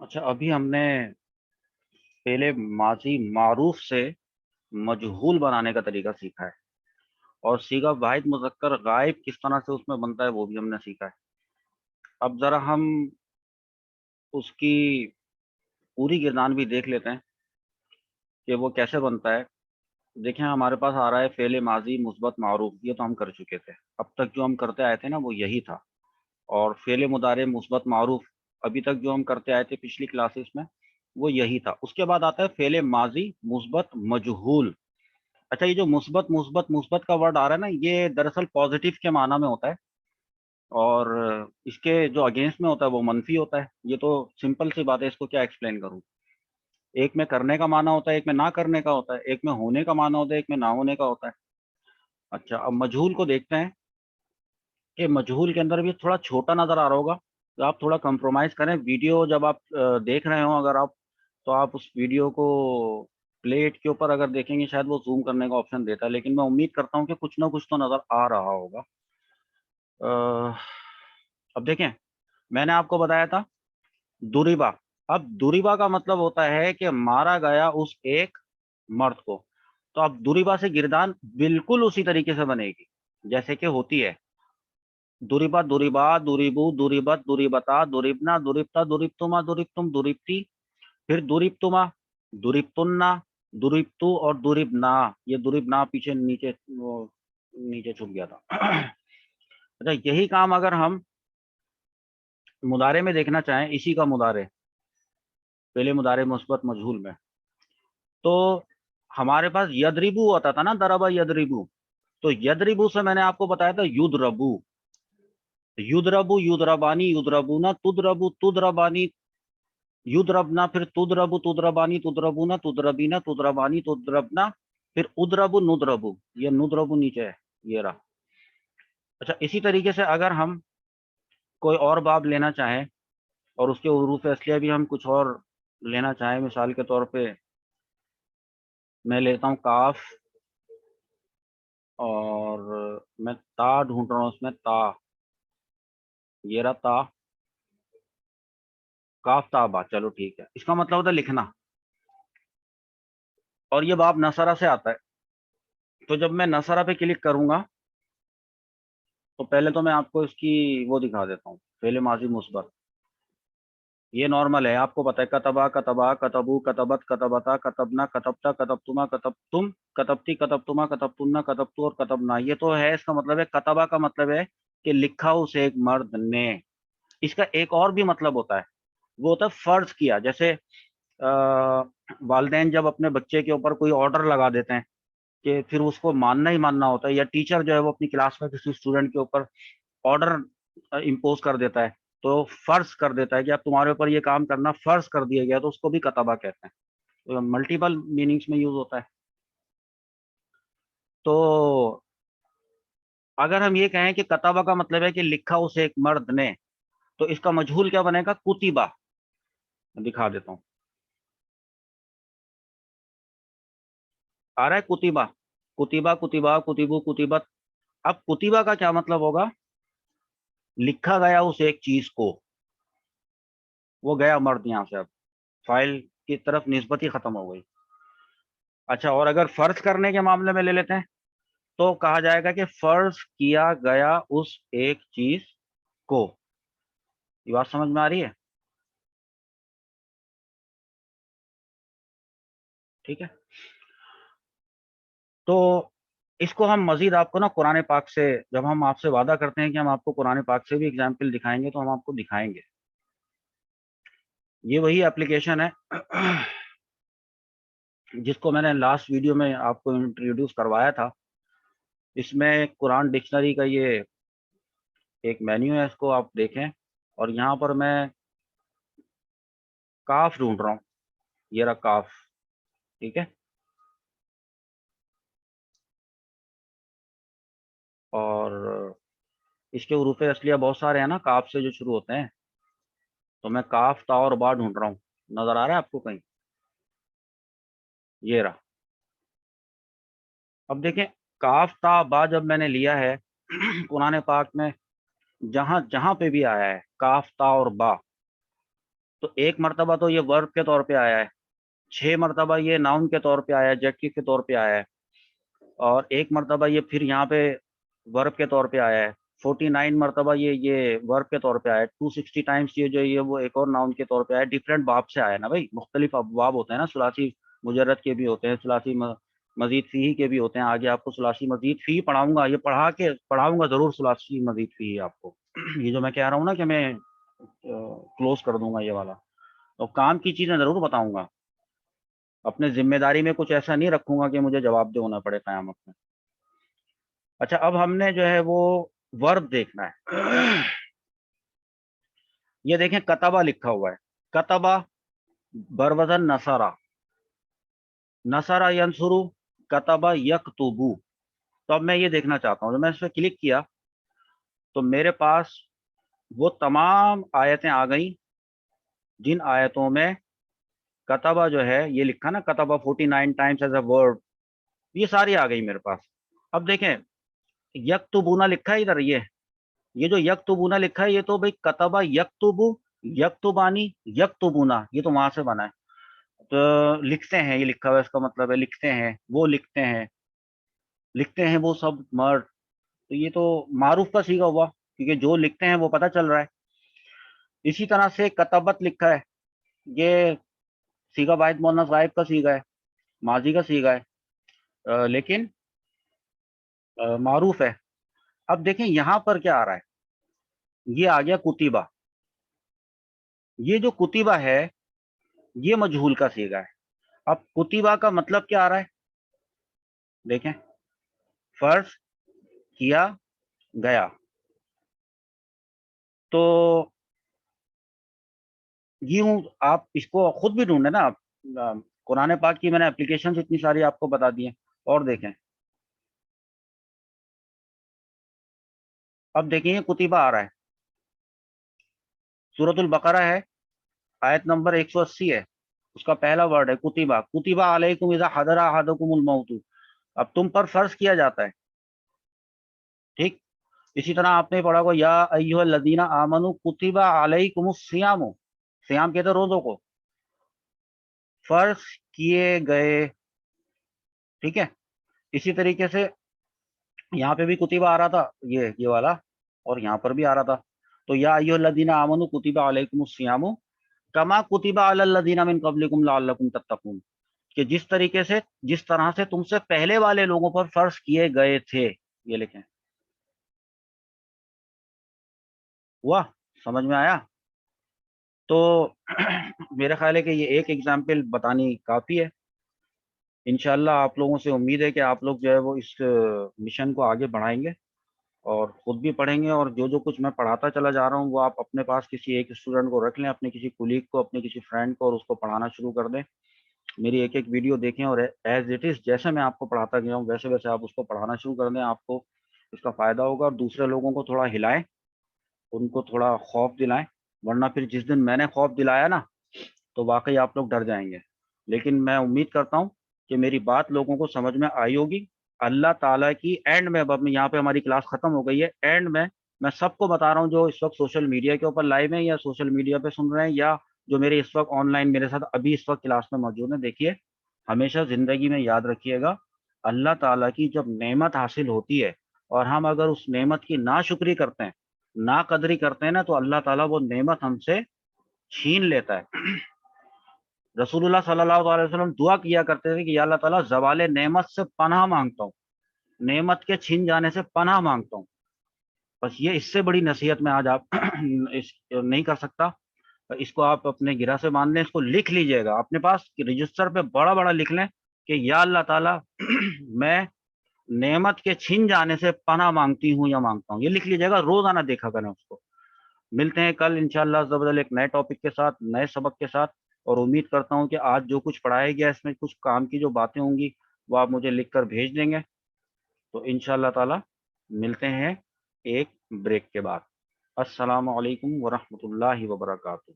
اچھا، ابھی ہم نے پہلے ماضی معروف سے مجہول بنانے کا طریقہ سیکھا ہے، اور سیگا واحد مذکر غائب کس طرح سے اس میں بنتا ہے وہ بھی ہم نے سیکھا ہے۔ اب ذرا ہم اس کی پوری گردان بھی دیکھ لیتے ہیں کہ وہ کیسے بنتا ہے۔ دیکھیں، ہمارے پاس آ رہا ہے فعل ماضی مثبت معروف، یہ تو ہم کر چکے تھے۔ اب تک جو ہم کرتے آئے تھے نا وہ یہی تھا، اور فعل مضارع مثبت معروف ابھی تک جو ہم کرتے آئے تھے پچھلی کلاسز میں وہ یہی تھا۔ اس کے بعد آتا ہے فعل ماضی مثبت مجہول۔ اچھا، یہ جو مثبت مثبت مثبت کا ورڈ آ رہا ہے نا، یہ دراصل پازیٹیو کے معنی میں ہوتا ہے، اور اس کے جو اگینسٹ میں ہوتا ہے وہ منفی ہوتا ہے۔ یہ تو سمپل سی بات ہے، اس کو کیا ایکسپلین کروں۔ ایک میں کرنے کا معنی ہوتا ہے، ایک میں نہ کرنے کا ہوتا ہے، ایک میں ہونے کا معنی ہوتا ہے، ایک میں نہ ہونے کا ہوتا ہے۔ اچھا، اب مجہول کو دیکھتے ہیں کہ مجہول کے اندر بھی تھوڑا چھوٹا نظر آ رہا ہوگا، تو آپ تھوڑا کمپرومائز کریں۔ ویڈیو جب آپ دیکھ رہے ہوں اگر آپ، تو آپ اس ویڈیو کو پلیٹ کے اوپر اگر دیکھیں گے شاید وہ زوم کرنے کا آپشن دیتا ہے، لیکن میں امید کرتا ہوں کہ کچھ نہ کچھ تو نظر آ رہا ہوگا۔ اب دیکھیں، میں نے آپ کو بتایا تھا دوریبا۔ اب دوریبا کا مطلب ہوتا ہے کہ مارا گیا اس ایک مرد کو۔ تو اب دوریبا سے گردان بالکل اسی طریقے سے بنے گی جیسے کہ ہوتی ہے۔ دوریبا دوریبا دوریبو دوریبت دوریبتا دوریبنا دوریبتا دوریبتما دوریبتم دوریبتی، پھر دوریبتما دوریبتنا دوریبتو اور دوریبنا۔ یہ دوریبنا پیچھے نیچے چھپ گیا تھا۔ اچھا، یہی کام اگر ہم مضارع میں دیکھنا چاہیں، اسی کا مضارع پہلے مضارع مثبت مجہول میں، تو ہمارے پاس یدربو ہوتا تھا نا، دربا یدربو۔ تو یدربو سے میں نے آپ کو بتایا تھا یدربو، یدربو یدربانی یدربونا تدربو تدربانی یدربنا، پھر تدربو تدربانی تدربونا تدربینا تدربانی تدربنا، پھر ادربو ندربو۔ یہ ندربو نیچے ہے، یہ رہا۔ اچھا، اسی طریقے سے اگر ہم کوئی اور باب لینا چاہیں اور اس کے حروف اصلیہ بھی ہم کچھ اور لینا چاہیں، مثال کے طور پہ میں لیتا ہوں کاف، اور میں تا ڈھونڈ رہا ہوں اس میں، تا، یہ رہا تا، کاف تا با۔ چلو ٹھیک ہے، اس کا مطلب ہوتا ہے لکھنا، اور یہ باب نصرہ سے آتا ہے۔ تو جب میں نصرہ پہ کلک کروں گا تو پہلے تو میں آپ کو اس کی وہ دکھا دیتا ہوں، فعل ماضی مثبت۔ یہ نارمل ہے، آپ کو پتہ ہے، کتبا کتبا کتبو کتبت کتبتا کتبنا کتبتا کتبتما کتبتم کتبتی کتبتما کتبتنا کتبتو اور کتبنا۔ یہ تو ہے، اس کا مطلب ہے کتبا کا مطلب ہے کہ لکھا اس ایک مرد نے۔ اس کا ایک اور بھی مطلب ہوتا ہے، وہ ہوتا ہے فرض کیا۔ جیسے والدین جب اپنے بچے کے اوپر کوئی آرڈر لگا دیتے ہیں کہ پھر اس کو ماننا ہی ماننا ہوتا ہے، یا ٹیچر جو ہے وہ اپنی کلاس میں کسی اسٹوڈنٹ کے اوپر آرڈر امپوز کر دیتا ہے، تو فرض کر دیتا ہے کہ اب تمہارے اوپر یہ کام کرنا فرض کر دیا گیا، تو اس کو بھی کتبہ کہتے ہیں۔ ملٹیپل میننگس میں یوز ہوتا ہے۔ تو اگر ہم یہ کہیں کہ کتبہ کا مطلب ہے کہ لکھا اس ایک مرد نے، تو اس کا مجہول کیا بنے گا؟ کتبہ۔ دکھا دیتا ہوں، آ رہا ہے کتبہ، کتبہ کتبہ کتبو کتبت۔ اب کتبہ کا کیا مطلب ہوگا؟ لکھا گیا اس ایک چیز کو، وہ گیا مرد یہاں سے، اب فائل کی طرف نسبت ہی ختم ہو گئی۔ اچھا، اور اگر فرض کرنے کے معاملے میں لے لیتے ہیں تو کہا جائے گا کہ فرض کیا گیا اس ایک چیز کو۔ یہ بات سمجھ میں آ رہی ہے؟ ٹھیک ہے، تو اس کو ہم مزید آپ کو نا قرآن پاک سے، جب ہم آپ سے وعدہ کرتے ہیں کہ ہم آپ کو قرآن پاک سے بھی اگزامپل دکھائیں گے، تو ہم آپ کو دکھائیں گے۔ یہ وہی اپلیکیشن ہے جس کو میں نے لاسٹ ویڈیو میں آپ کو انٹروڈیوس کروایا تھا۔ اس میں قرآن ڈکشنری کا یہ ایک مینیو ہے، اس کو آپ دیکھیں، اور یہاں پر میں کاف ڈھونڈ رہا ہوں، یہ رہا کاف، ٹھیک ہے۔ اور اس کے حروف اصلیہ بہت سارے ہیں نا، کاف سے جو شروع ہوتے ہیں، تو میں کاف تا اور با ڈھونڈ رہا ہوں۔ نظر آ رہا ہے آپ کو کہیں؟ یہ رہا۔ اب دیکھیں، کاف تا با جب میں نے لیا ہے قرآن پاک میں، جہاں جہاں پہ بھی آیا ہے کاف تا اور با، تو ایک مرتبہ تو یہ ورب کے طور پہ آیا ہے، 6 مرتبہ یہ ناؤن کے طور پہ آیا ہے، ایڈجیکٹو کے طور پہ آیا ہے، اور ایک مرتبہ یہ پھر یہاں پہ ورب کے طور پہ آیا ہے، 49 مرتبہ یہ ورب کے طور پہ آیا ہے، 260 ٹائمز یہ جو یہ وہ ایک اور ناؤن کے طور پہ آیا ہے، ڈیفرنٹ باب سے آیا ہے نا بھائی، مختلف ابواب ہوتے ہیں نا، ثلاثی مجرد کے بھی ہوتے ہیں، ثلاثی مزید فیہ کے بھی ہوتے ہیں، آگے آپ کو ثلاثی مزید فیہ پڑھاؤں گا، یہ پڑھاؤں گا ضرور ثلاثی مزید فیہ آپ کو یہ جو میں کہہ رہا ہوں نا کہ میں کلوز کر دوں گا یہ والا، تو کام کی چیزیں ضرور بتاؤں گا، اپنے ذمہ داری میں کچھ ایسا نہیں رکھوں گا کہ مجھے جواب دہ ہونا پڑے قیامت میں۔ اچھا اب ہم نے جو ہے وہ ورب دیکھنا ہے، یہ دیکھیں کتبہ لکھا ہوا ہے، کتبہ بروزن نصرہ، نصرہ ینصرو، کتبہ یکتبو، تو اب میں یہ دیکھنا چاہتا ہوں، جب میں اس پہ کلک کیا تو میرے پاس وہ تمام آیتیں آ گئیں جن آیتوں میں کتبہ جو ہے یہ لکھا نا، کتبہ 49 ٹائمز ایز اے ورڈ، یہ ساری آ گئی میرے پاس۔ اب دیکھیں یکتبونا لکھا ہے ادھر، یہ جو یکتبونا لکھا ہے یہ تو بھئی کتبہ یکتبو، یکتبانی، یکتبونا، یہ تو وہاں سے بنا ہے، تو لکھتے ہیں یہ لکھا ہوا ہے، اس کا مطلب ہے لکھتے ہیں، وہ لکھتے ہیں، لکھتے ہیں وہ سب مرد، تو یہ تو معروف کا صیغہ ہوا کیونکہ جو لکھتے ہیں وہ پتہ چل رہا ہے۔ اسی طرح سے کتبت لکھا ہے، یہ صیغہ واحد مؤنث غائب کا صیغہ ہے، ماضی کا صیغہ ہے، لیکن معروف ہے۔ اب دیکھیں یہاں پر کیا آ رہا ہے، یہ آ گیا کتبہ، یہ جو کتبہ ہے یہ مجہول کا صیغہ ہے۔ اب کتبہ کا مطلب کیا آ رہا ہے، دیکھیں فرض کیا گیا، تو یوں آپ اس کو خود بھی ڈھونڈیں نا، آپ قرآن پاک کی میں نے اپلیکیشنز اتنی ساری آپ کو بتا دی ہیں، اور دیکھیں اب دیکھیں یہ کتبہ آ رہا ہے، سورۃ البقرہ ہے، آیت نمبر 180 ہے، اس کا پہلا ورڈ ہے کتبہ، کتبہ علیکم اذا حضر احدکم الموت، اب تم پر فرض کیا جاتا ہے، ٹھیک۔ اسی طرح آپ نے پڑھا ہوگا یا ایھا الذین آمنوا کتب علیکم الصیام، صیام کہتے ہیں روزوں کو، فرض کیے گئے، ٹھیک ہے۔ اسی طریقے سے یہاں پہ بھی کتبہ آ رہا تھا، یہ والا، اور یہاں پر بھی آ رہا تھا، تو یا ایھا الذین آمنوا کتب علیکم الصیام کما کتب علی الذین من قبلکم لعلکم تتقون، کہ جس طرح سے تم سے پہلے والے لوگوں پر فرض کیے گئے تھے، یہ لکھیں، ہوا سمجھ میں آیا؟ تو میرا خیال ہے کہ یہ ایک ایگزامپل بتانی کافی ہے، انشاءاللہ آپ لوگوں سے امید ہے کہ آپ لوگ جو ہے وہ اس مشن کو آگے بڑھائیں گے اور خود بھی پڑھیں گے، اور جو کچھ میں پڑھاتا چلا جا رہا ہوں وہ آپ اپنے پاس کسی ایک اسٹوڈنٹ کو رکھ لیں، اپنے کسی کولیگ کو، اپنے کسی فرینڈ کو، اور اس کو پڑھانا شروع کر دیں، میری ایک ایک ویڈیو دیکھیں، اور ایز اٹ از جیسے میں آپ کو پڑھاتا گیا ہوں ویسے ویسے آپ اس کو پڑھانا شروع کر دیں، آپ کو اس کا فائدہ ہوگا، اور دوسرے لوگوں کو تھوڑا ہلائیں، ان کو تھوڑا خوف دلائیں، ورنہ پھر جس دن میں نے خوف دلایا نا تو واقعی آپ لوگ ڈر جائیں گے۔ لیکن میں امید کرتا ہوں کہ میری بات لوگوں کو سمجھ میں آئی ہوگی۔ اللہ تعالیٰ کی اینڈ میں، اب یہاں پہ ہماری کلاس ختم ہو گئی ہے، اینڈ میں سب کو بتا رہا ہوں جو اس وقت سوشل میڈیا کے اوپر لائیو ہیں یا سوشل میڈیا پہ سن رہے ہیں یا جو میرے اس وقت آن لائن میرے ساتھ ابھی اس وقت کلاس میں موجود ہیں، دیکھیے ہمیشہ زندگی میں یاد رکھیے گا، اللہ تعالیٰ کی جب نعمت حاصل ہوتی ہے اور ہم اگر اس نعمت کی ناشکری کرتے ہیں، ناقدری کرتے ہیں نا، تو اللہ تعالیٰ وہ نعمت ہم سے چھین لیتا ہے۔ رسول اللہ صلی اللہ علیہ وسلم دعا کیا کرتے تھے کہ یا اللہ تعالیٰ زوال نعمت سے پناہ مانگتا ہوں، نعمت کے چھن جانے سے پناہ مانگتا ہوں۔ بس یہ اس سے بڑی نصیحت میں آج آپ نہیں کر سکتا، اس کو آپ اپنے گرہ سے مان لیں، اس کو لکھ لیجئے گا اپنے پاس رجسٹر پہ، بڑا بڑا لکھ لیں کہ یا اللہ تعالیٰ میں نعمت کے چھن جانے سے پناہ مانگتی ہوں یا مانگتا ہوں، یہ لکھ لیجئے گا، روزانہ دیکھا کریں اس کو۔ ملتے ہیں کل انشاءاللہ عز و جل ایک نئے ٹاپک کے ساتھ، نئے سبق کے ساتھ، اور امید کرتا ہوں کہ آج جو کچھ پڑھایا گیا اس میں کچھ کام کی جو باتیں ہوں گی وہ آپ مجھے لکھ کر بھیج دیں گے، تو انشاءاللہ تعالی ملتے ہیں ایک بریک کے بعد۔ السلام علیکم ورحمۃ اللہ وبرکاتہ۔